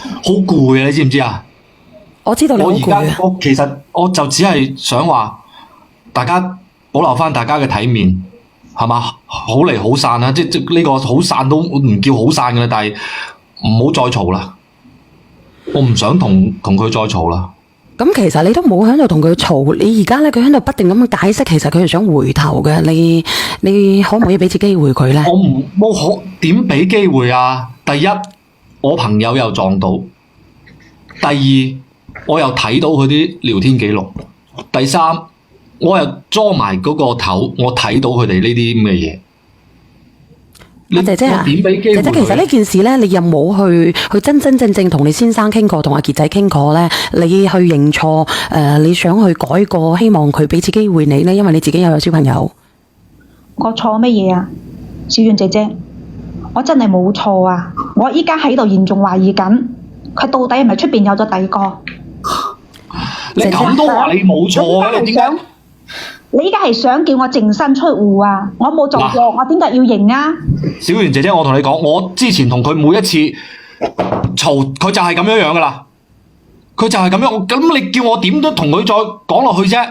好攰啊！你知唔知啊？我知道你好攰啊。我其實我就只係想話，大家保留翻大家嘅體面，係嘛？好嚟好散啊！即呢個好散都唔叫好散嘅啦，但係唔好再嘈啦。我唔想同佢再嘈啦。咁其實你都冇喺度同佢嘈，你而家咧佢喺度不斷咁樣解釋，其實佢係想回頭嘅。你可唔可以俾次機會佢咧？我冇可點俾機會啊！第一，我朋友又撞到；第二，我又睇到佢啲聊天記錄；第三，我又裝埋嗰個頭，我睇到佢哋呢啲咁嘅嘢。姐姐啊，點俾機會佢？姐姐，其實呢件事咧，你有冇去真真正正同你先生傾過，同阿傑仔傾過咧？你去認錯，你想去改過，希望佢俾次機會你咧，因為你自己又有小朋友。我錯乜嘢啊？小遠姐姐，我真係冇錯啊！我依家喺度嚴重懷疑緊，佢到底係咪出邊有咗第二個？你咁都話你冇錯嘅，你點解？你依家係想叫我淨身出戶啊？我冇做過，我點解要認啊？小圓姐姐，我同你講，我之前同佢每一次嘈，佢就係咁樣樣噶啦，佢就係咁樣。咁你叫我點都同佢再講落去啫？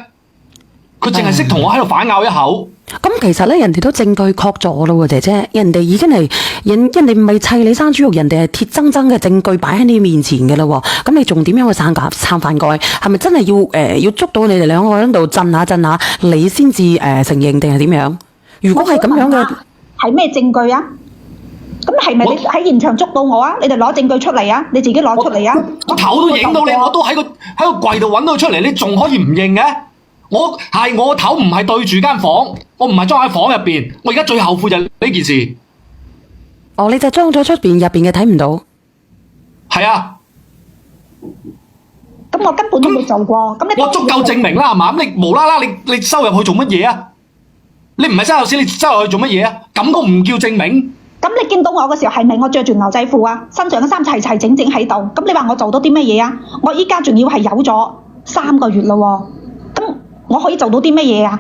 佢淨係識同我喺度反咬一口。咁其實咧，人哋都證據確鑿咯喎，姐姐，人哋已經係人哋唔係砌你生豬肉，人哋係鐵錚錚嘅證據擺喺你面前嘅啦喎。咁你仲點樣去撐飯蓋？係咪真係要捉到你哋兩個喺度震下震下，你先至承認定係點樣？如果係咁樣嘅，係咩證據啊？咁係咪你喺現場捉到我啊？你哋攞證據出嚟啊！你自己攞出嚟啊！我頭都影到你，我都喺個櫃度揾到佢出嚟，你仲可以唔認嘅？我頭唔係對住間房，我唔係裝喺房入邊。我而家最後悔就係呢件事。哦，你就裝咗出邊，入邊嘅睇唔到。係啊。咁我根本都冇做過。咁你我足夠證明啦，係嘛？咁你無啦啦，你收入去做乜嘢啊？你唔係收入先，你收入去做乜嘢啊？咁都唔叫證明。咁你見到我嘅時候係咪我着住牛仔褲啊？身上嘅衫齊齊整整喺度。咁你話我做到啲乜嘢啊？我依家仲要係有咗3個月啦喎。咁我可以做到啲乜嘢啊？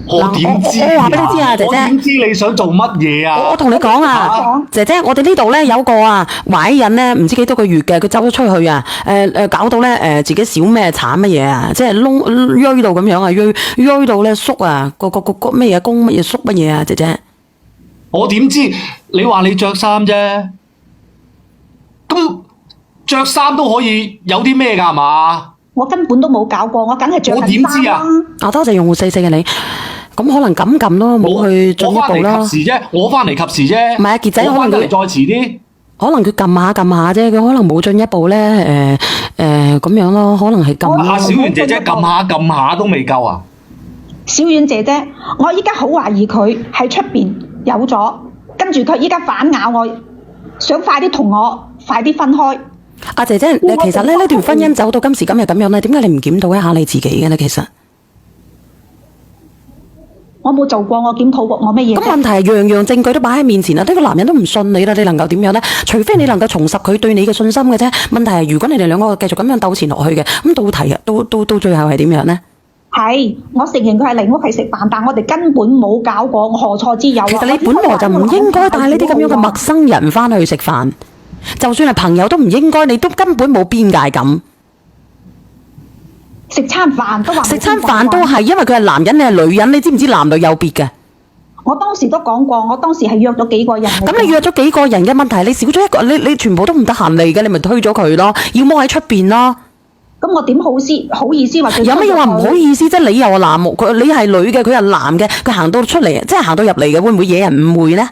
我點知？我話俾你知啊，姐姐。我點知你想做乜嘢啊？我同你講啊，姐姐，我哋呢度咧有個啊懷孕咧唔知幾多個月嘅，佢走咗出去啊，搞到咧自己小咩慘乜嘢啊，即係淤到咁樣啊，淤到咧縮啊，個咩嘢公乜嘢縮乜嘢啊，姐姐。我點知？你話你着衫啫，咁着衫都可以有啲咩㗎係嘛？我根本都冇搞過，我梗係着緊衫啦。我點知啊？多謝用戶4嘅你，咁可能咁撳咯，冇去進一步咯。我翻嚟及時啫。唔係啊，傑仔可能佢再遲啲。可能佢撳下啫，佢可能冇進一步咧，咁樣咯，可能係撳。小圓姐姐撳下都未夠啊！小遠姐姐，我依家好懷疑佢喺出邊有咗，跟住佢依家反咬我，想快啲同我快啲分開。阿姐姐，其實咧呢段婚姻走到今時今日咁樣咧，點解你唔檢討一下你自己嘅咧？其實我冇做過，我檢討過我乜嘢？咁問題係樣樣證據都擺喺面前啦，呢個男人都唔信你啦，你能夠點樣咧？除非你能夠重拾佢對你嘅信心嘅啫。問題係如果你哋兩個繼續咁樣糾纏落去嘅，咁到最後係點樣咧？係，我承認佢係嚟屋企食飯，但我哋根本冇搞過，我何錯之有？其實你本來就唔應該帶呢啲咁樣嘅陌生人翻去食飯。就算係朋友都唔應該，你都根本冇邊界感。食餐飯都話食餐飯都係，因為佢係男人，你係女人，你知唔知男女有別嘅？我當時都講過，我當時係約咗幾個人。咁你約咗幾個人嘅問題，你少咗一個，你全部都唔得閒嚟嘅，你咪推咗佢咯，要麼喺出邊咯。咁我點好意思或者有乜嘢話唔好意思啫？你又話男，你係女嘅，佢係男嘅，佢行到出嚟，即係行到入嚟嘅，會唔會惹人誤會咧？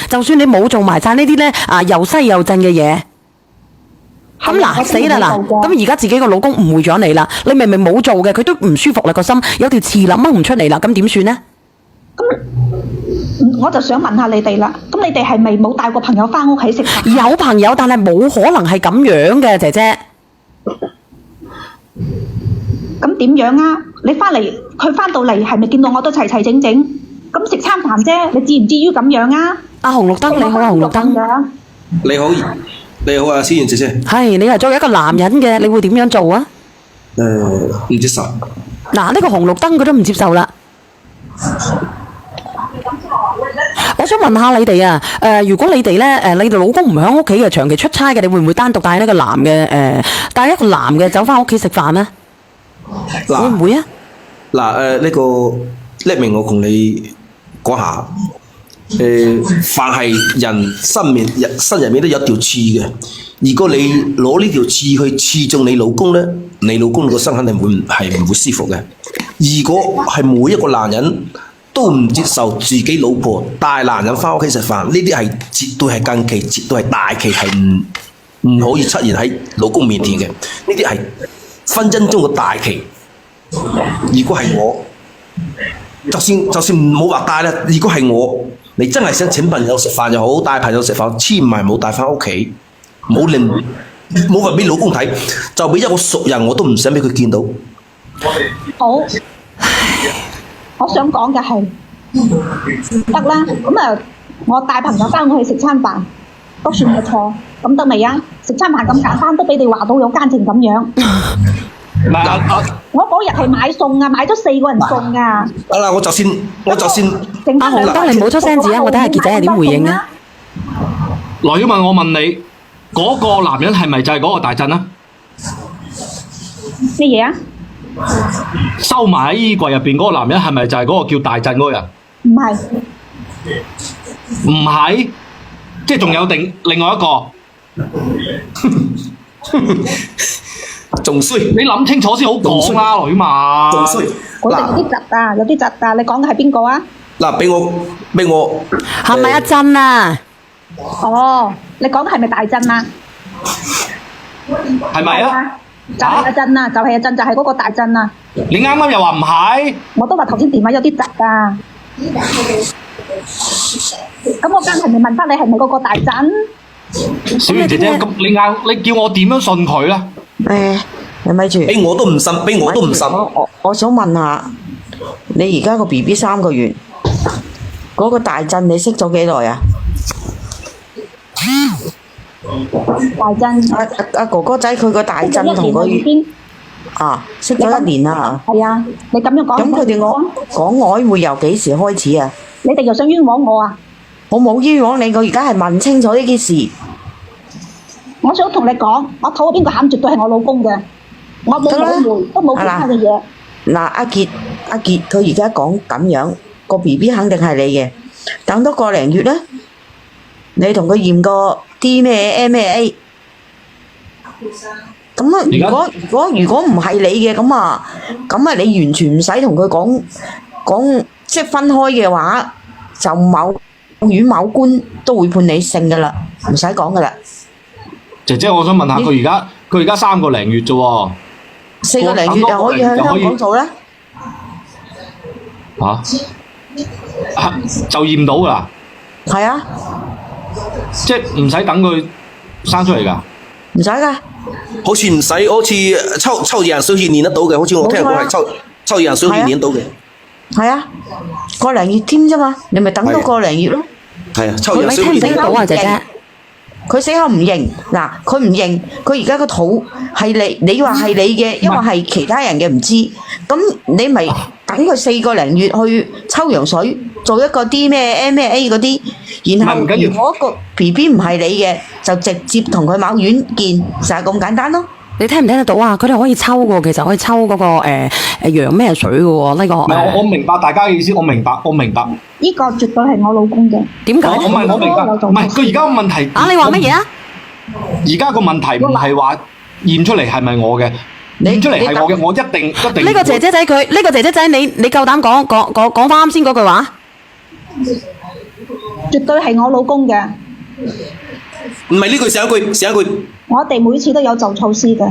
就算你冇做埋晒呢啲咧又西又震嘅嘢，咁嗱死啦嗱！咁而家自己個老公誤會咗你啦，你明明冇做嘅，佢都唔舒服啦個心，有條刺粒掹唔出嚟啦，咁點算咧？咁我就想問下你哋啦，咁你哋係咪冇帶過朋友翻屋企食飯？有朋友，但係冇可能係咁樣嘅，姐姐。咁點樣啊？佢翻到嚟係咪見到我都齊齊整整？咁食餐飯啫，你至唔至於咁樣啊？阿紅綠燈，你好啊，紅綠燈。你好啊，思妍姐姐。係，你係作為一個男人嘅，你會點樣做啊？唔接受。嗱，呢個紅綠燈佢都唔接受啦。我想問下你哋啊，如果你哋咧，你哋老公唔喺屋企嘅，長期出差嘅，你會唔會單獨帶一個男嘅，帶一個男嘅走翻屋企食飯咧？會唔會啊？嗱，呢個匿名我同你講下，凡係人身入面都有條刺嘅。如果你攞呢條刺去刺中你老公咧，你老公個身肯定唔會舒服嘅。如果係每一個男人都唔接受自己老婆帶男人翻屋企食飯，呢啲係絕對係禁忌，絕對係大忌，係唔可以出現喺老公面前嘅。呢啲係婚姻中嘅大忌。如果係我，就算唔好話帶啦，如果係我，你真係想請朋友食飯又好，帶朋友食飯，千萬唔好帶翻屋企，冇話俾老公睇，就俾一個熟人我都唔想俾佢見到。好，我想講嘅係得啦，咁啊，我帶朋友翻去食餐飯都算係錯，咁得未啊？食餐飯咁簡單都俾你話到有奸情咁樣。我嗰日係買餸啊，買咗4個人餸啊。得啦，我就算阿洪德，你唔好出聲字啊！我睇下傑仔係點回應啊。羅曉敏，我問你，嗰個男人係咪就係嗰個大震啊？咩嘢啊？收埋喺衣櫃入邊嗰個男人係咪就係嗰個叫大震嗰個人？唔係，唔係，即係仲有另外一個。仲衰，你諗清楚先好講啦，羅曉仲衰。敏。嗰度有啲窒啊，有啲窒啊！你講嘅係邊個啊？嗱，俾我，係咪阿震啊？哦，你講嘅係咪大震啊？係咪啊？就係阿震啊，就係阿震，就係嗰個大震啊！你啱啱又話唔係？我都話頭先電話有啲窒啊！咁我啱係咪問翻你係咪嗰個大震？小圓姐姐，咁你叫我點樣信佢咧？你咪住，俾我都唔信，我想問下，你而家個 BB 3個月，嗰個大震你識咗幾耐啊？大震阿哥哥仔佢個大震同佢識咗1年啦。係啊，你咁樣講。咁佢哋講曖昧由幾時開始啊？你哋又想冤枉我啊？我冇冤枉你，我而家係問清楚呢件事。我想同你講，我肚邊個餡絕對係我老公嘅，我冇曖昧，都冇其他嘅嘢。嗱，阿傑佢而家講咁樣，個 BB 肯定係你嘅。等多個零月咧，你同佢驗個 DNA。咁啊，如果唔係你嘅，咁啊，你完全唔使同佢講，即係分開嘅話，就某院某官都會判你勝噶啦，唔使講噶啦。姐姐，我想問下佢而家3個零月啫喎，4個零月就可以向香港做啦。就驗到㗎啦？係啊，即係唔使等佢生出嚟㗎？唔使㗎。好似唔使，好似抽樣水驗得到嘅，好似我聽講係抽樣水驗到嘅。係啊，個零月添啫嘛，你咪等多個零月咯。係啊，抽樣水你聽唔聽到啊，姐姐？佢死口唔認，嗱，佢唔認，佢而家個肚係你話係你嘅，因為係其他人嘅唔知，咁你咪等佢4個零月去抽羊水，做一個啲咩 MA 嗰啲，然後如果個 BB 唔係你嘅，就直接同佢某院見，就係咁簡單咯。你聽唔聽得到啊？佢哋可以抽嘅，其實可以抽嗰個羊咩水嘅喎，呢個。唔係，我明白大家嘅意思，我明白。呢個絕對係我老公嘅。點解？我明白。唔係佢而家個問題。你話乜嘢啊？而家個問題唔係話驗出嚟係咪我嘅，驗出嚟係我嘅，我一定。呢個姐姐仔佢，呢個姐姐仔你夠膽講翻啱先嗰句話？絕對係我老公嘅。唔係呢句，上一句。我哋每次都有做措施嘅。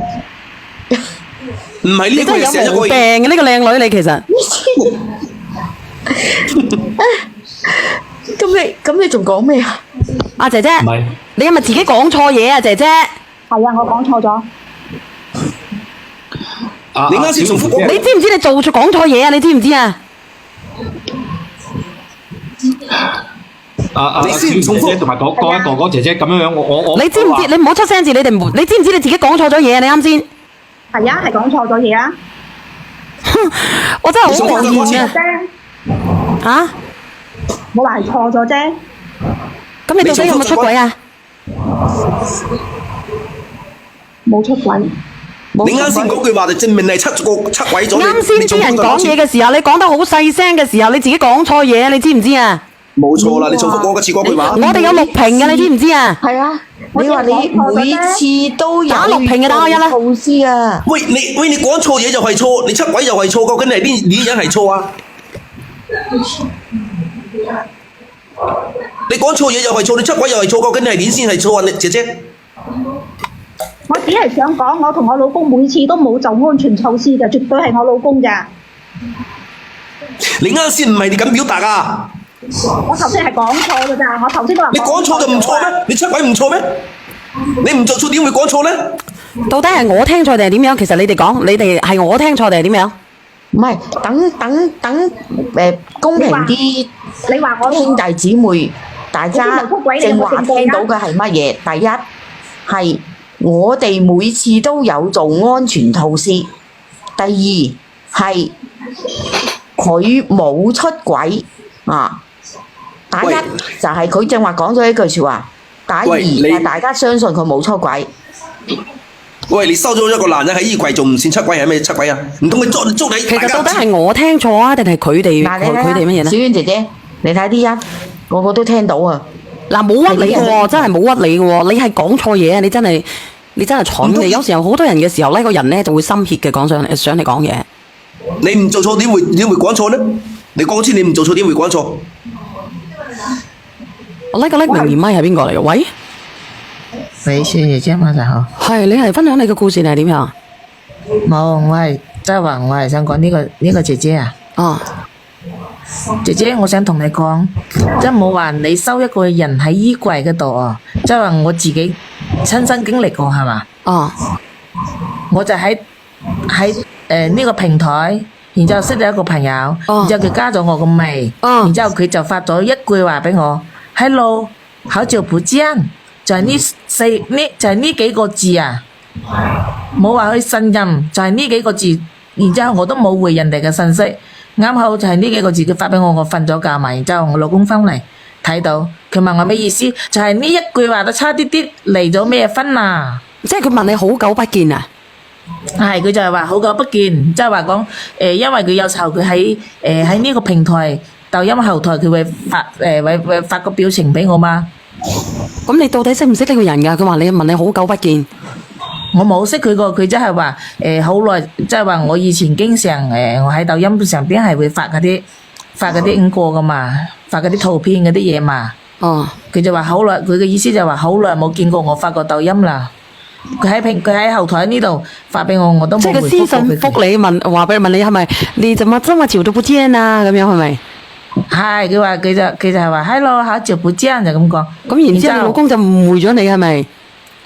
唔係呢句，你真係有毛病嘅呢個靚女，你其實。咁你仲講咩啊？阿姐姐，你係咪自己講錯嘢啊？姐姐。係啊，我講錯咗。你啱先重複。你知唔知你講錯嘢啊？你知唔知啊？你先重複同埋嗰一哥哥姐姐咁樣，我你知唔知？你唔好出聲字，你知唔知你自己講錯咗嘢啊？你啱先。係啊，係講錯咗嘢啊！我真係好無言啊！嚇？冇話係錯咗啫。咁你到底有冇出軌啊？冇出軌。你啱先嗰句話就證明你係出軌咗。啱先啲人講嘢嘅時候，你講得好細聲嘅時候，你自己講錯嘢，你知唔知啊？冇錯啦，你重複講一次嗰句話。我哋有錄屏嘅，你知唔知啊？係啊，你話你每次都有打6屏嘅打開一啦措施啊！喂，你講錯嘢就係錯，你出軌又係錯，究竟你係邊人係錯啊？你講錯嘢又係錯，你出軌又係錯，究竟你係點先係錯啊？你姐姐，我只係想講，我同我老公每次都冇做安全措施嘅，絕對係我老公㗎。你啱先唔係你咁表達啊？我頭先係講錯㗎咋，我頭先都話你講錯就唔錯咩？你出軌唔錯咩？你唔做錯點會講錯咧？到底係我聽錯定係點樣？其實你哋講，你哋係我聽錯定係點樣？唔係，等公平啲，你話我兄弟姊妹，大家正話聽到嘅係乜嘢？第一係我哋每次都有做安全措施，第二係佢冇出軌啊！打一就係佢正話講咗一句説話，打二係大家相信佢冇出軌。喂，你收咗一個男人喺衣櫃仲唔算出軌係咩出軌啊？唔通佢捉你？其實到底係我聽錯啊，定係佢哋乜嘢咧？小娟姐姐，你睇啲人，個個都聽到啊！嗱，冇屈你嘅喎，真係冇屈你嘅喎，你係講錯嘢啊！你真係蠢嘅。有時候好多人嘅時候咧，個人咧就會心怯嘅，講上嚟想嚟講嘢。你唔做錯點會講錯咧？你講先，你唔做錯點會講錯？我呢個明年咪係邊個嚟嘅？喂，喂，小姐姐晚上好。係你係分享你嘅故事定係點樣？冇，我係即係話我係想講呢個姐姐啊。哦，姐姐，我想同你講，即係冇話你收一個人喺衣櫃嗰度啊，即係話我自己親身經歷過係嘛？哦，我就喺呢個平台，然之後識咗一個朋友，然之後佢加咗我個微，然之後佢就發咗一句話俾我 ，Hello， 好久不見，就係呢幾個字啊，冇話去信任，就係呢幾個字，然之後我都冇回人哋嘅信息，啱好就係呢幾個字佢發俾我，我瞓咗覺嘛，然之後我老公翻嚟睇到，佢問我咩意思，就係呢一句話都差啲啲離咗咩婚啊？即係佢問你好久不見啊？係，佢就係話好久不見，即係話講因為佢有時候佢喺呢個平台抖音後台佢會發個表情俾我嘛。咁你到底識唔識呢個人㗎？佢話問你好久不見，我冇識佢過，佢即係話好耐，即係話我以前經常我喺抖音上邊係會發嗰啲過噶嘛，發嗰啲圖片嗰啲嘢嘛。哦，佢就話好耐，佢嘅意思就話好耐冇見過我發過抖音啦。佢喺後台呢度發俾我，我都冇即係佢私信覆你問你係咪你怎麼這麼久都不見啊？咁樣係咪？係，佢就係話 Hello， 好久不見就咁講。咁然之後你老公就誤會咗你係咪？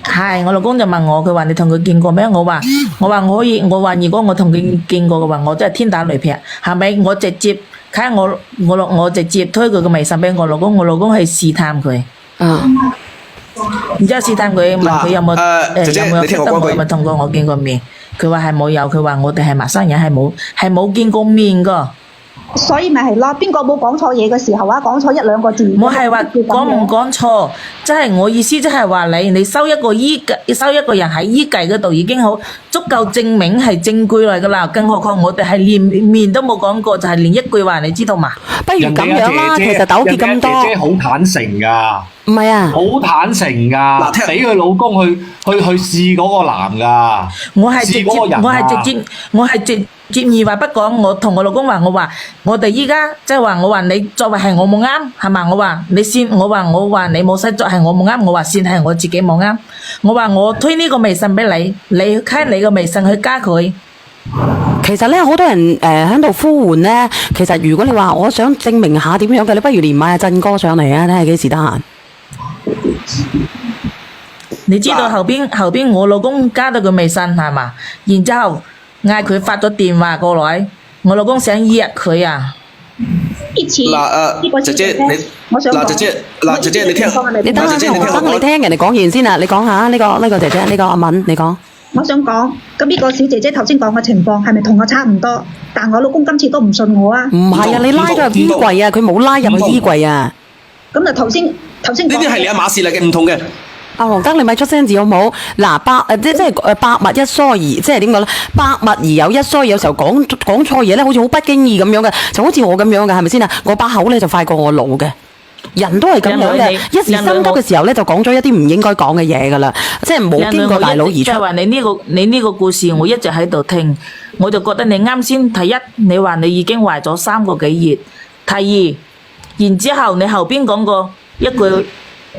係，我老公就問我，佢話你同佢見過咩？我話我可以，我話如果我同佢見過嘅話，我真係天打雷劈，係咪？我直接睇我直接推佢個微信俾我老公去試探佢。然之後試探佢問佢有冇有冇同過我見過面，佢話係冇有，佢話我哋係陌生人，係冇見過面噶。所以咪係咯，邊個冇講錯嘢嘅時候啊？講錯1-2個字，我係話講唔講錯，即係我意思，即係話你收一個人喺衣櫃嗰度已經好足夠證明係證據嚟噶啦，更何況我哋係連面都冇講過，就係連一句話，你知道嘛？不如咁樣啦，其實糾結咁多，姐姐好坦誠噶，唔係啊，好坦誠噶，俾佢老公去試嗰個男噶，我係直接二話不講，我同我老公話，我哋依家即係話，我話你作為係我冇啱，係嘛？我話你先，我話你冇使作係我冇啱，我話先係我自己冇啱，我話我推呢個微信俾你，你開你個微信去加佢。其實咧，好多人喺度呼喚咧。其實如果你話我想證明下點樣嘅，你不如連買阿振哥上嚟啊，睇下幾時得閒。你知道後邊我老公加到個微信係嘛？然之後嗌佢發咗電話過來，我老公想約佢啊。呢次姐姐姐姐你聽，你等下我等你聽人哋講完先啊！你講下呢個姐姐，呢個阿敏，你講。我想講，咁呢個小姐姐頭先講嘅情況係咪同我差唔多？但我老公今次都唔信我啊！唔係啊，你拉咗入衣櫃啊，佢冇拉入去衣櫃啊。咁就頭先呢啲係兩碼事嚟嘅，唔同嘅。阿黃德，你咪出聲字好冇？嗱，即係百密一疏而，即係點講咧？百密而有一疏，有時候講錯嘢咧，好似好不經意咁樣嘅，就好似我咁樣嘅，係咪先啊？我把口咧就快過我腦嘅。人都係咁樣嘅，一時心急嘅時候咧，就講咗一啲唔應該講嘅嘢噶啦，即係冇經過大腦而出。即係話你呢個故事，我一直喺度聽，我就覺得你啱先第一，你話你已經懷咗3個幾月；第二，然之後你後邊講過一句，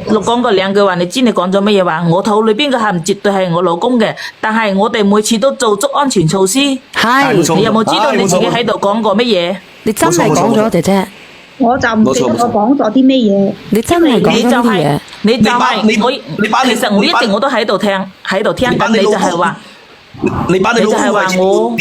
講過2句話，你知你講咗乜嘢話？我肚裏邊嘅餡絕對係我老公嘅，但係我哋每次都做足安全措施。係，你有冇知道你自己喺度講過乜嘢？你真係講咗，姐姐。我就唔記得我講咗啲咩嘢。你真係講咗啲嘢。你就係我，其實我一直我都喺度聽，但你就係話，你把你老公嘅位置調，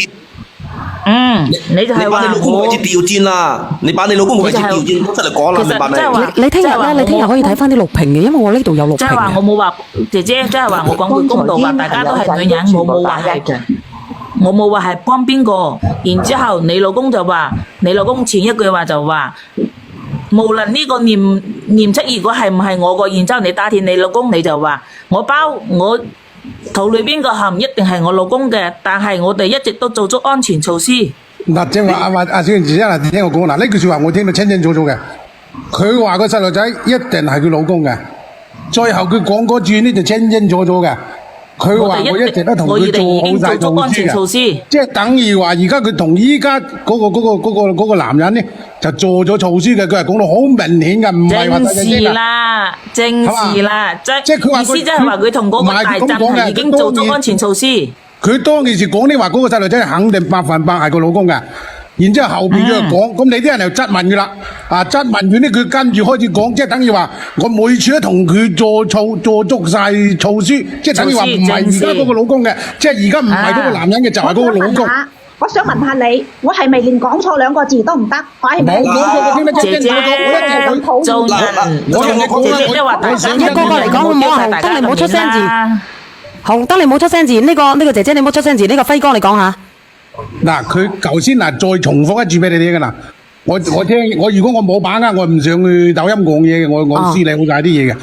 你就係話你把你老公嘅位置調轉啦，你把你老公嘅位置調轉出嚟講啦，明白未？你聽日咧，你聽日可以睇翻啲錄屏嘅，因為我呢度有錄屏。即係話我冇話姐姐，即係話我講句公道話，大家都係女人，我冇話係幫邊個。然之後你老公就話，你老公前一句話就話，無論呢個念七如果係唔係我個，然之後你打電你老公，你就話我肚裏邊個餡一定係我老公嘅，但係我哋一直都做足安全措施。嗱，正話阿小賢姐姐嗱，聽我講嗱，呢句説話我聽到清清楚楚嘅。佢話個細路仔一定係佢老公嘅，最後佢講嗰句呢就清清楚楚嘅。佢話我一直都同佢做好晒措施嘅，即係等於話而家佢同依家嗰個男人咧就做咗措施嘅，佢係講到好明顯嘅，唔係話大聲啲啦。正事啦，即係佢意思即係話佢同嗰個大陣係已經做咗安全措施。佢當其時講呢話嗰個細路仔肯定100%係佢老公嘅。然之後後邊佢又講，咁你啲人又質問佢啦，質問佢呢，佢跟住開始講，即係等於話我每次都同佢做足晒措施，即係等於話唔係而家嗰個老公嘅，即係而家唔係嗰個男人嘅，就係嗰個老公。我想問下你，我係咪連講錯2個字都唔得？我係咪？冇講錯，聽得清清楚楚，我一直佢做人，我同你講啦，一個個嚟講好唔好啊？紅燈你唔好出聲字，紅燈你唔好出聲字，呢個姐姐你唔好出聲字，呢個輝哥你講下。嗱，佢頭先再重複一次俾你聽㗎啦。我如果我冇把握，我唔上去抖音講嘢嘅，我私理好晒啲嘢嘅。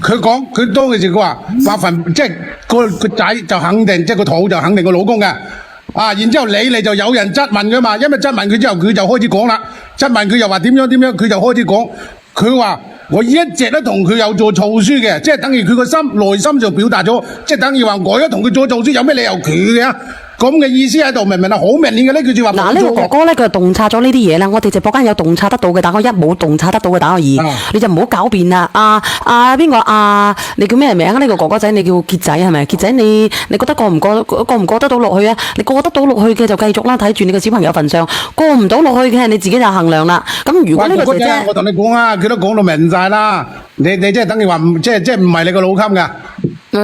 佢講佢當其時佢話100%，即係個仔就肯定，即係個肚就肯定個老公嘅。然之後你就有人質問㗎嘛，因為質問佢之後佢就開始講啦，質問佢又話點樣，佢就開始講，佢話我一直都同佢有做措施嘅，即係等於佢個內心就表達咗，即係等於話我一同佢做措施，有咩理由佢嘅？咁嘅意思喺度，明唔明啊？好明顯嘅呢句説話。嗱，呢個哥哥咧，佢洞察咗呢啲嘢啦。我哋直播間有洞察得到嘅，打個1；冇洞察得到嘅，打個2。你就唔好狡辯啦。邊個你叫咩名啊？呢個哥哥仔，你叫傑仔係咪？傑仔，你覺得過唔過得到落去啊？你過得到落去嘅就繼續啦，睇住你個小朋友份上。過唔到落去嘅，你自己就衡量啦。咁如果呢個姐姐，我同你講啊，佢都講到明晒啦。你即係等於話即係唔係你個老襟㗎？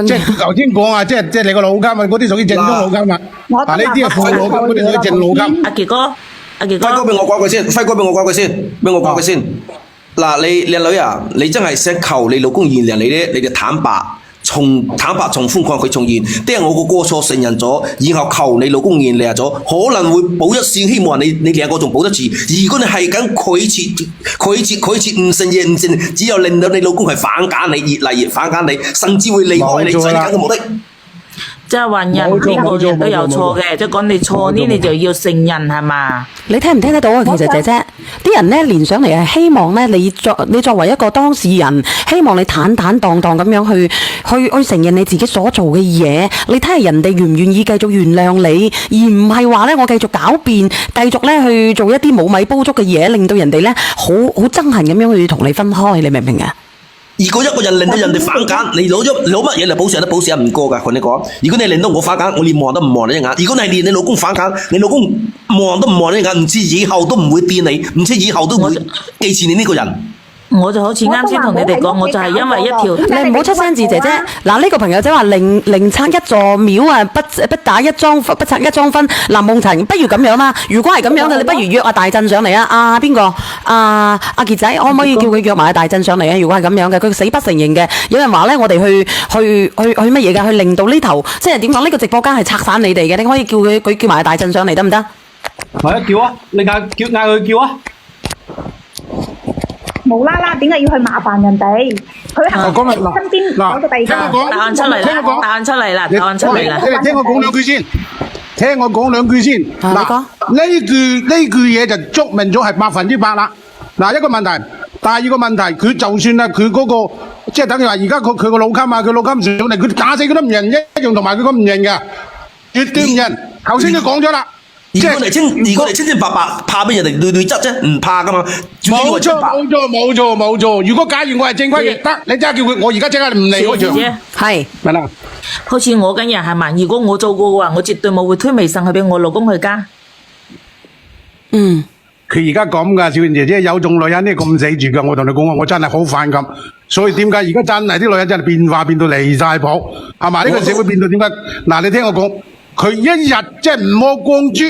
即係佢頭先講啊，即係你個老襟啊，嗰啲屬於正宗老襟啊。呢啲係副老襟，嗰啲屬於正老襟。阿傑哥，輝哥俾我講句先，俾我講句先。嗱，你女啊，你真係想求你老公原諒你咧，你就坦白從寬抗佢從嚴，即係我個過錯承認咗，然後求你老公原諒咗，可能會保一線，希望你2個仲保得住。如果你係咁拒絕唔承認，只有令到你老公係反感你，越嚟越反感你，甚至會離開你，最緊嘅目的。即係話人邊個人都有錯嘅，即係講你錯呢，你就要承認係嘛？你聽唔聽得到啊？其實姐姐，啲人咧連上嚟係希望咧，你作為一個當事人，希望你坦蕩蕩咁樣去承認你自己所做嘅嘢。你睇下人哋願唔願意繼續原諒你，而唔係話咧我繼續狡辯，繼續咧去做一啲冇米煲粥嘅嘢，令到人哋咧好憎恨咁樣去同你分開。你明唔明啊？如果一個人令到人哋反感，你攞乜嘢嚟補償都補償唔過㗎。同你講，如果你令到我反感，我連望都唔望你一眼；如果你係連你老公反感，你老公望都唔望你一眼，唔知以後都唔會變你，唔知以後都唔會記住你呢個人。我就好似啱先同你哋講，我就係因為一條你唔好出聲字姐姐。嗱，呢個朋友仔話寧拆一座廟啊，不拆一莊分。嗱，夢塵，不如咁樣啦。如果係咁樣嘅，你不如約阿大震上嚟啊！阿邊個？阿傑仔，可唔可以叫佢約埋阿大震上嚟啊？如果係咁樣嘅，佢死不承認嘅。有人話咧，我哋去乜嘢㗎？去令到呢頭，即係點講？呢個直播間係拆散你哋嘅，你可以叫佢叫埋阿大震上嚟得唔得？係啊，叫啊！你嗌佢叫啊！無啦啦，點解要去麻煩人哋？佢係身邊有個第二個。答案出嚟啦！答案出嚟啦！答案出嚟啦！你聽我講兩句先。嗱，呢句嘢就捉明咗係100%啦。嗱，一個問題，第二個問題，佢就算啊，佢嗰個即係等於話，而家佢個老襟啊，佢老襟上嚟，佢打死佢都唔認，一樣同埋佢咁唔認嘅，絕對唔認。頭先都講咗啦。如果你清清白白，怕俾人哋對質啫，唔怕噶嘛。冇錯。如果假如我係正規嘅，得你真係叫佢，我而家即刻唔嚟嗰場。係。咪啦。好似我咁樣係嘛？如果我做過嘅話，我絕對冇會推微信去俾我老公去加。嗯。佢而家咁噶，小燕姐姐有種女人呢咁死住噶，我同你講我真係好反感。所以點解而家真係啲女人真係變化變到離晒譜，係嘛？呢個社會變到點解？嗱，你聽我講。佢一日即係唔摸光珠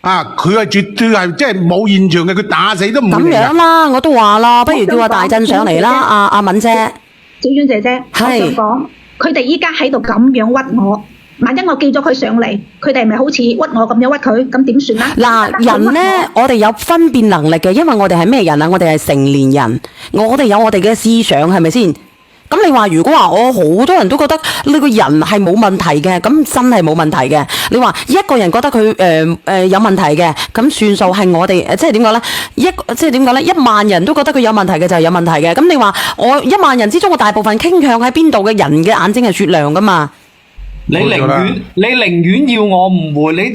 啊！佢係絕對係即係冇現場嘅，佢打死都唔會嚟。咁樣啦，我都話啦，不如叫阿大震上嚟啦，阿敏姐。小娟姐姐，我想講，佢哋依家喺度咁樣屈我，萬一我叫咗佢上嚟，佢哋咪好似屈我咁樣屈佢，咁點算啊？嗱，人咧，我哋有分辨能力嘅，因為我哋係咩人啊？我哋係成年人，我哋有我哋嘅思想，係咪先？咁你話如果話我好多人都覺得呢個人係冇問題嘅，咁真係冇問題嘅。你話一個人覺得佢有問題嘅，咁算數係我哋即係點講咧？即係點講咧？10000人都覺得佢有問題嘅就係有問題嘅。咁你話我10000人之中，我大部分傾向喺邊度嘅人嘅眼睛係雪亮噶嘛？你寧願要我誤會，你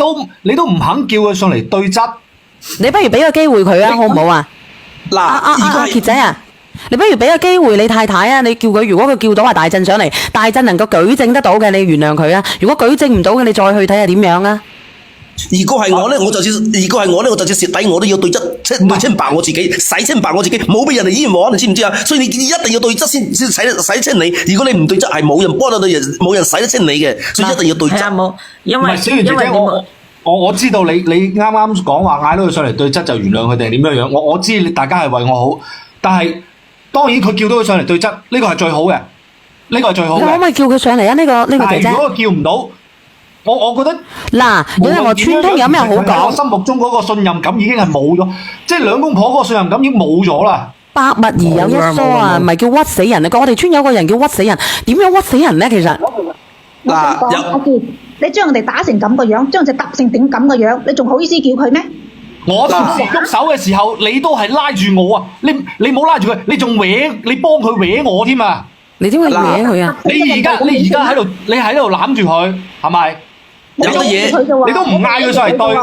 都唔肯叫佢上嚟對質。你不如俾個機會佢啊，好唔好啊？嗱，阿傑仔啊！你不如俾個機會你太太啊！你叫佢，如果佢叫到阿大震上嚟，大震能夠舉證得到嘅，你原諒佢啊！如果舉證唔到嘅，你再去睇下點樣啊！如果係我咧，我就算蝕底，我都要對質，對清白我自己，洗清白我自己，冇俾人哋冤枉，你知唔知啊？所以你一定要對質先洗清你。如果你唔對質，係冇人幫到你，冇人洗得清你嘅，所以一定要對質。係啊，冇，因為小袁姐姐，我知道你啱啱講話嗌到佢上嚟對質就原諒佢哋係點樣樣，我知大家係為我好，但係。當然佢叫到佢上嚟對質，呢個係最好嘅，呢個係最好嘅。你可唔可以叫佢上嚟啊？呢個姐姐。如果佢叫唔到，我覺得嗱，因為我串通有咩好講？我心目中嗰個信任感已經係冇咗，即係兩公婆嗰個信任感已經冇咗啦。百密而有一疏啊，唔係叫屈死人啊！我哋村有個人叫屈死人，點樣屈死人咧？其實嗱，阿傑，你將人哋打成咁個樣，將隻揼成點咁個樣，你仲好意思叫佢咩？我當時喐手嘅時候，你都係拉住我啊！你冇拉住佢，你仲搲，你幫佢搲我添啊！你點會搲佢啊？你而家喺度，你喺度攬住佢，係咪？有啲嘢你都唔嗌佢上嚟對。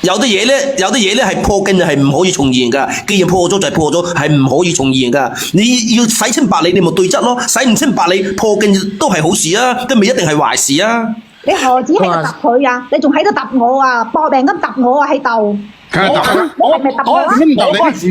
有啲嘢咧係破鏡係唔可以重現噶。既然破咗就係破咗，係唔可以重現噶。你要洗清白你咪對質咯。洗唔清白你破鏡都係好事啊，都未一定係壞事啊。你何止喺度揼佢啊？你仲喺度揼我啊！搏命咁揼我啊！喺度，我係咪揼我啊？我嗰陣時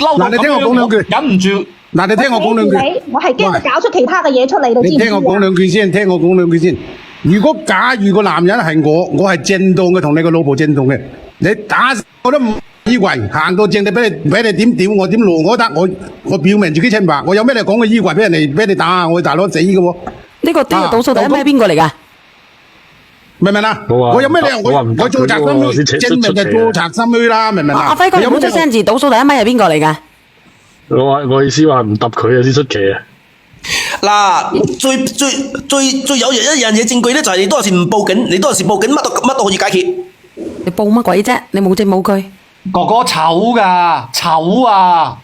嬲到咁樣，你聽我講兩句，忍唔住。嗱，你聽我講兩句。我係驚佢搞出其他嘅嘢出嚟，你知唔知啊？你聽我講兩句先，聽我講兩句先。如果假如個男人係我係正當嘅，同你個老婆正當嘅，你打我都唔以為行到正地俾你點屌我點攞我得，我表明自己清白。我有咩你講嘅衣櫃俾你打我大佬死嘅喎。呢個倒數第一咩邊個嚟㗎？明唔明啊？我有咩理由我做賊心虛，證明就做賊心虛啦，明唔明啊？阿輝哥，你唔好出聲字，倒數第一咪係邊個嚟㗎？我意思話唔揼佢啊，先出奇啊！嗱，最有一樣嘢證據咧，就係你當時唔報警，你當時報警乜都可以解決。你報乜鬼啫？你冇證冇據。哥哥醜㗎，醜啊！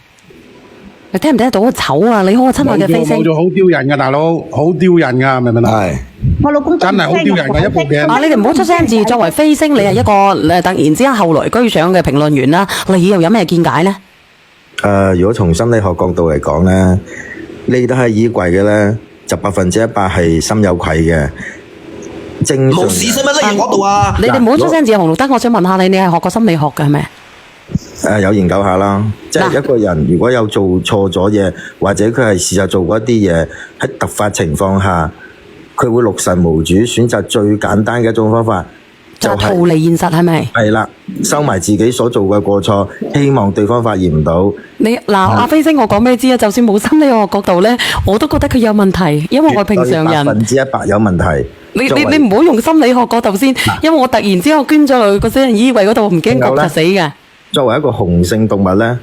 你聽唔聽得到個醜啊？你好我親愛嘅飛星。冇咗好丟人㗎，大佬，好丟人㗎，明唔明啊？係。我老公真係好丟人㗎，一部鏡。你哋唔好出聲字。作為飛星，你係一個突然之間後來居上嘅評論員啦，你又有咩見解咧？如果從心理學角度嚟講咧，你都係衣櫃嘅咧，就100%係心有愧嘅。正常。冇事使乜匿入嗰度啊？你哋唔好出聲字，紅綠燈，我想問下你，你係學過心理學嘅係咪？有研究下啦，即係一個人如果有做錯咗嘢，或者佢係事實做過一啲嘢，喺突發情況下，佢會六神無主，選擇最簡單嘅一種方法，就逃離現實係咪？係啦，收埋自己所做嘅過錯，希望對方發現唔到。你嗱，阿飛星，我講俾你知啊，就算冇心理學角度咧，我都覺得佢有問題，因為我平常人100%有問題。你唔好用心理學角度先，因為我突然之間我捐咗落去個死人衣櫃嗰度，唔驚焗實死嘅。作為一個雄性動物咧，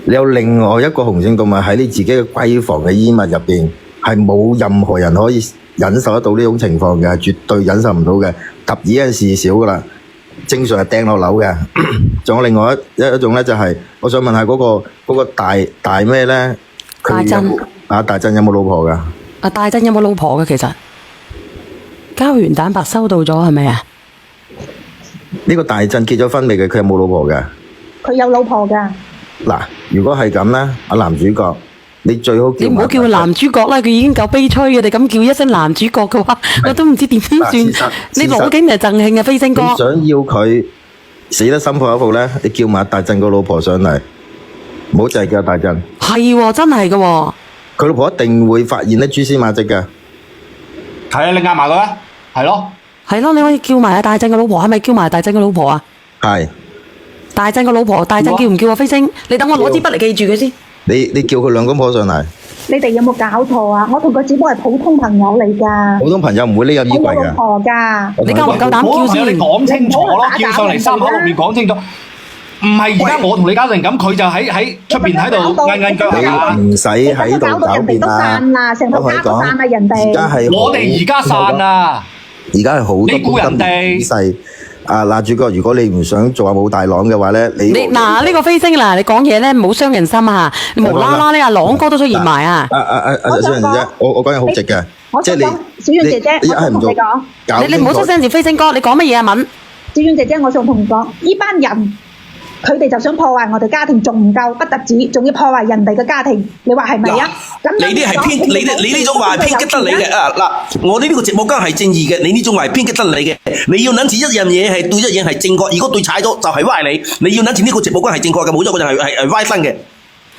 你有另外一個雄性動物喺你自己嘅閨房嘅衣物入邊，係冇任何人可以忍受得到呢種情況嘅，絕對忍受唔到嘅。揼椅嘅事少噶啦，正常係掟落樓嘅。仲有另外一種咧，就係我想問下嗰個大咩咧？大震大震有冇老婆噶？大震有冇老婆嘅？其實膠原蛋白收到咗係咪啊？呢個大震結咗婚未嘅？佢有冇老婆嘅？佢有老婆㗎。嗱，如果係咁咧，阿男主角，你最好你唔好叫佢男主角啦，佢已經夠悲催嘅。你咁叫一聲男主角嘅話，我都唔知點算。你攞景定係贈慶啊，飛星哥。你想要佢死得心服口服咧，你叫埋大震個老婆上嚟，唔好淨係叫大震。係喎，真係嘅喎。佢老婆一定會發現啲蛛絲馬跡嘅。係啊，你嗌埋佢啊，係咯。係咯，你可以叫埋阿大震嘅老婆，係咪叫埋大震嘅老婆啊？係。大震嘅老婆，大震叫唔叫啊？飛星，你等我攞支筆嚟記住佢先。你叫佢兩公婆上嚟。你哋有冇搞錯啊？我同佢只不過係普通朋友嚟㗎。普通朋友唔會匿入衣櫃我老婆㗎。你夠唔夠膽叫先？你講清楚咯，叫上嚟三口六面講清楚。唔係而家我同李嘉誠咁，佢就喺出邊喺度嗌腳下。唔使喺度狡辯啦。成個家都散啦，人哋。我哋而家散啊！而家係好多你估人哋細嗱，主角，如果你唔想做阿武大郎嘅話咧，你嗱呢個飛星嗱，你講嘢咧唔好傷人心啊！你無啦啦呢阿朗哥都出現埋啊！小楊姐姐，我講嘢好直嘅，即係你小楊姐姐，一係唔做，你唔好出聲住，飛星哥，你講乜嘢啊？敏，小楊姐姐，我想同你講，呢班人。佢哋就想破壞我哋家庭，仲唔夠，不特止，仲要破壞人哋嘅家庭，你話係咪啊？你啲係偏，你呢種話係偏激得你嘅我哋呢個直播間係正義嘅，你呢種話係偏激得你嘅。你要諗住一樣嘢係對一樣係正確，如果對踩咗就係歪你。你要諗住呢個直播間係正確嘅，冇咗個就係歪身嘅。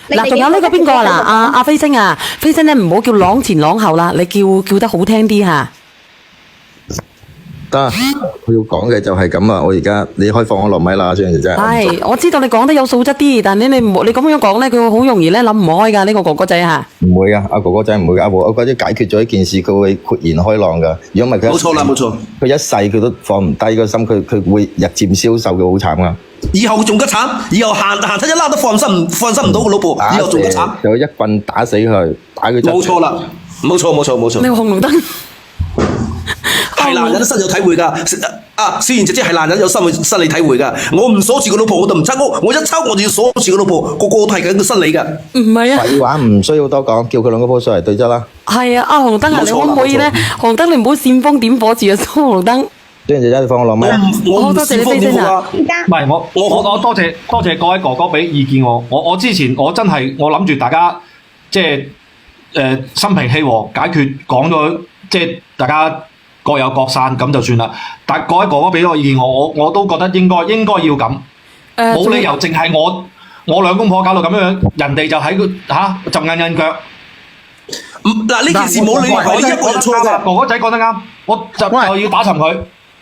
嗱，仲有呢個邊個啊？嗱，阿飛星啊，飛星咧唔好叫朗前朗後啦，你叫得好聽啲嚇。得，佢要講嘅就係咁啊！我而家你可以放我落米啦，小楊姐姐。係，我知道你講得有素質啲，但你咁樣講咧，佢好容易咧諗唔開㗎。呢個哥哥仔嚇。唔會㗎，阿哥哥仔唔會㗎。我覺得解決咗一件事，佢會豁然開朗㗎。如果唔係佢冇錯啦，冇錯。佢一世佢都放唔低個心，佢會日漸消瘦，佢好慘㗎。以後仲更慘，以後行出一粒都放心唔到個老婆，以後仲更慘。就一棍打死佢，打佢。冇錯啦，冇錯。呢個紅綠燈。係男人都深有體會㗎，小賢姐姐係男人有生理體會㗎。我唔鎖住個老婆，我就唔抽屋；我一抽我就要鎖住個老婆，個個都係緊個生理㗎。唔係啊，廢話唔需要多講，叫佢兩個鋪上嚟對質啦。係啊，阿紅燈啊，你可唔可以咧？紅燈你唔好煽風點火住啊，紅燈。小賢姐姐，你放我落咪？我多謝你飛星啊！唔係我多謝各位哥哥俾意見我。我之前我真係我諗住大家即係心平氣和解決，講咗即係大家。各有各散咁就算啦，但各位哥哥俾我意見我都覺得應該要咁，冇理由淨係我兩公婆搞到咁樣，人哋就喺個就印腳。嗱呢件事冇理由我一個人錯嘅，哥哥仔講得啱，我就要打沉佢。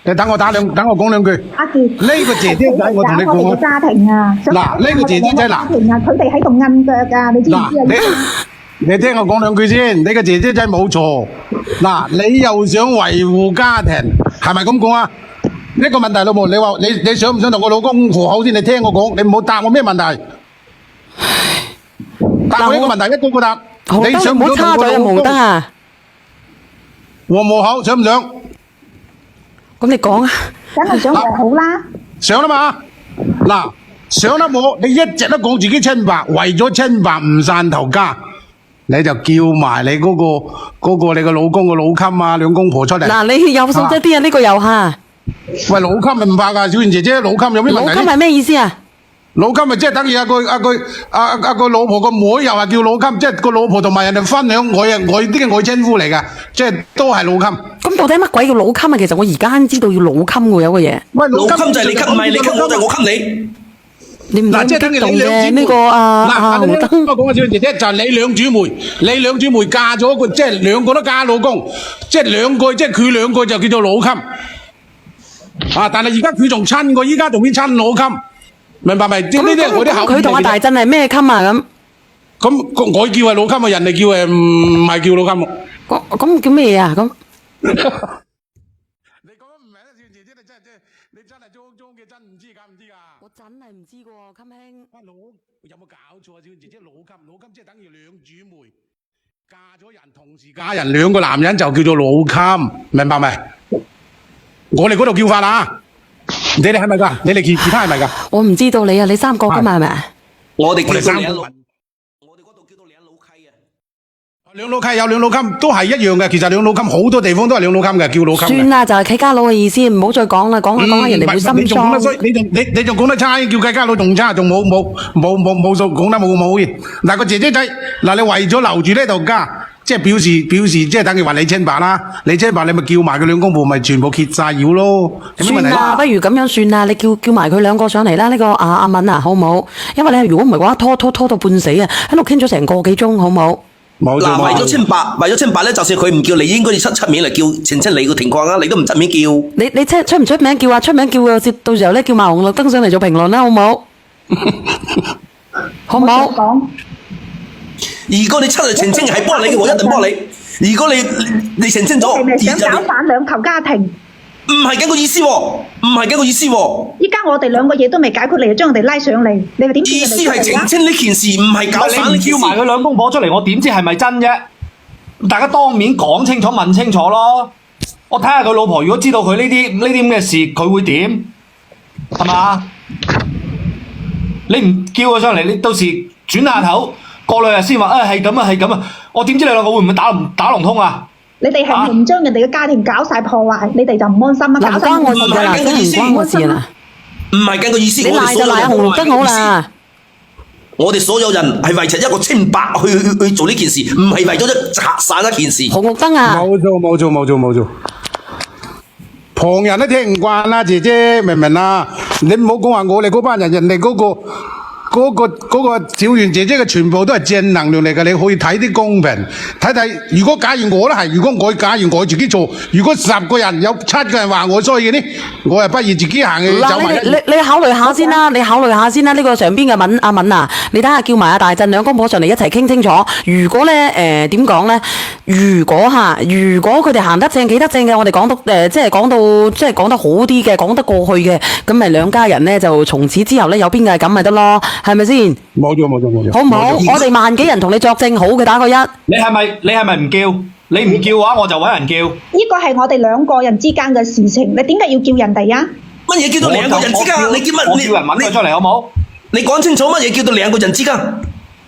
你等我講兩句。阿傑，呢個姐姐仔我同你講。我哋嘅家庭啊，嗱呢個姐姐仔嗱，佢哋喺度印腳㗎，你知唔知啊？你聽我講兩句先，你個姐姐仔冇錯。嗱，你又想維護家庭，係咪咁講啊？呢個問題老婆，你話你想唔想同我老公和好先？你聽我講，你唔好答我咩問題。答我呢個問題，一個個答。你想唔想同我老公和好？想唔想？咁你講啊。梗係想和好啦。想啦嘛。嗱，想得冇，你一直都講自己清白，為咗清白唔散頭家。你就叫埋你嗰個你個老公個老襟啊，兩公婆出嚟。嗱，你有素質啲啊，呢個有嚇。喂，老襟咪唔怕㗎，小賢姐姐，老襟有咩問題？老襟係咩意思啊？老襟咪即係等於個老婆個妹又話叫老襟，即係個老婆同埋人哋分享我啲嘅愛稱呼嚟㗎，即係都係老襟。咁到底乜鬼叫老襟啊？其實我而家先知道要老襟喎，有個嘢。喂，老襟就係你襟，唔係你襟我就係我襟你。你唔嗱，即係等於你兩姊妹呢個嗱，胡登我講個小姐姐就係你兩姊妹，你兩姊妹嫁咗個，即係兩個都嫁老公，即係兩個，即係佢兩個就叫做老襟。啊！但係而家佢仲親過，依家仲變親老襟，明白咪？即係呢啲係我啲口語嚟嘅。佢同阿大震係咩襟啊？咁我叫係老襟啊，人哋叫係唔係叫老襟喎？咁叫咩啊？咁你講得唔明啊？小姐姐，你真係裝嘅，真唔知㗎，唔知㗎。我真係唔知喎，襟兄。有冇搞錯啊？小姐姐老襟即係等於兩姊妹嫁咗人，同時嫁人兩個男人就叫做老襟，明白未？我哋嗰度叫法啊，你哋係咪㗎？你哋其他係咪㗎？我唔知道你啊，你三個㗎嘛係咪？我哋叫三個，兩老，我哋嗰度叫做兩老契啊。兩老契有兩老襟都係一樣嘅，其實兩老襟好多地方都係兩老襟嘅，叫老襟嘅。算啦，就係契家佬嘅意思，唔好再講啦，講下人哋會心裝。你仲講得差，叫契家佬仲差，仲冇數講得冇咁好嘅。嗱個姐姐仔，嗱你為咗留住呢度家，即係表示，即係等於話你清白啦。你清白，你咪叫埋佢兩公婆，咪全部揭晒妖咯。算啦，不如咁樣算啦，你叫埋佢兩個上嚟啦。呢個阿敏啊，好唔好？因為你如果唔係嘅話，拖到半死啊，喺度傾咗成個幾鐘，好唔好？嗱，為咗清白咧，就算佢唔叫你，應該要出面嚟叫澄清你個情況啊！你都唔出面叫，你出唔出名叫啊？出名叫嘅，到時候咧叫馬紅綠燈上嚟做評論啦，好唔好？好唔好？如果你出嚟澄清係幫你嘅，我一定幫你。如果你澄清咗，係咪想搞散兩頭家庭？唔係咁個意思喎，唔係咁個意思喎。依家我哋兩個嘢都未解決，你就將我哋拉上嚟，你係點？意思係澄清呢件事，唔係搞散呢件事。你唔叫埋佢兩公婆出嚟，我點知係咪真啫？大家當面講清楚、問清楚咯。我睇下佢老婆，如果知道佢呢啲咁嘅事，佢會點？係嘛？你唔叫佢上嚟，你到時轉下頭，過兩日先話，係咁啊，係咁啊。我點知你兩個會唔會打龍通啊？你哋係唔將人哋嘅家庭搞晒破壞，你哋就唔安心啊！搞晒關我事啦，真係唔關我事啦。唔係咁個意思，你賴就賴紅綠燈好啦。我哋所有人係為咗一個清白去做呢件事，唔係為咗拆散一件事。紅綠燈啊！冇做。旁人都聽唔慣啦，姐姐明唔明啊？你唔好講話我哋嗰班人，人哋嗰個小圓姐姐嘅全部都係正能量嚟嘅，你可以睇啲公平，睇。如果假如我都係，如果我自己做，如果10個人有7個人話我衰嘅呢，我係不如自己行嘅走埋。你考慮下先啦，呢個上邊嘅阿敏啊，你睇下叫埋阿大震兩公婆上嚟一齊傾清楚。如果咧點講咧？如果佢哋行得正企得正嘅，我哋講到即係講得好啲嘅，講得過去嘅，咁咪兩家人咧就從此之後咧有邊個係咁咪得咯？係咪先？冇咗。好唔好？我哋萬幾人同你作證，好嘅打個1。你係咪唔叫？你唔叫嘅話，我就揾人叫。呢個係我哋兩個人之間嘅事情，你點解要叫人哋啊？乜嘢叫做兩個人之間？你叫乜？我叫人揾佢出嚟好冇？你講清楚乜嘢叫做兩個人之間？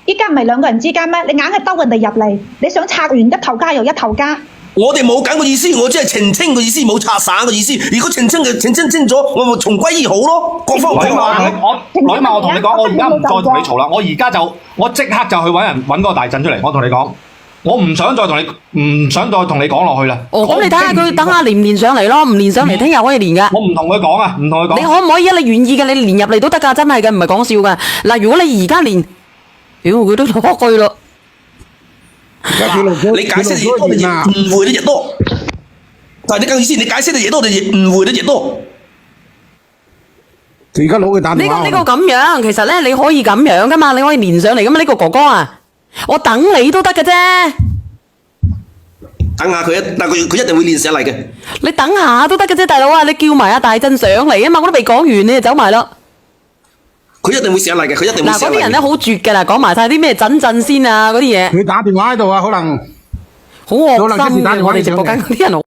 依家唔係兩個人之間咩？你硬係兜人哋入嚟，你想拆完一頭家又一頭家。我哋冇揀個意思，我只係澄清個意思，冇拆散個意思。如果澄清清楚，我咪重歸於好咯。各方女馬，我同你講，我而家唔再同你嘈啦。我即刻就去揾嗰個大震出嚟。我同你講，我唔想再同你講落去啦。咁你睇下佢等下連唔連上嚟咯？唔連上嚟，聽日可以連噶。我唔同佢講啊，唔同佢講。你可唔可以啊？你願意嘅，你連入嚟都得噶，真係嘅，唔係講笑噶。嗱，如果你而家連，屌佢都攞句咯。你解釋得越多，你誤會得越多。但係你咁意思，你解釋得越多，你誤會得越多。而家攞佢打電話。呢個咁樣，其實咧你可以咁樣噶嘛，你可以連上嚟噶嘛。呢個哥哥啊，我等你都得嘅啫。等下佢一定會連上嚟嘅。你等下都得嘅啫，大佬啊，你叫埋阿大震上嚟啊嘛，我都未講完你就走埋咯。佢一定會上嚟嘅，佢一定會上嚟。嗱，嗰啲人咧好絕嘅啦，講埋晒啲咩陣先啊嗰啲嘢。佢打電話喺度啊，可能好惡心嘅，我哋直播間嗰啲人好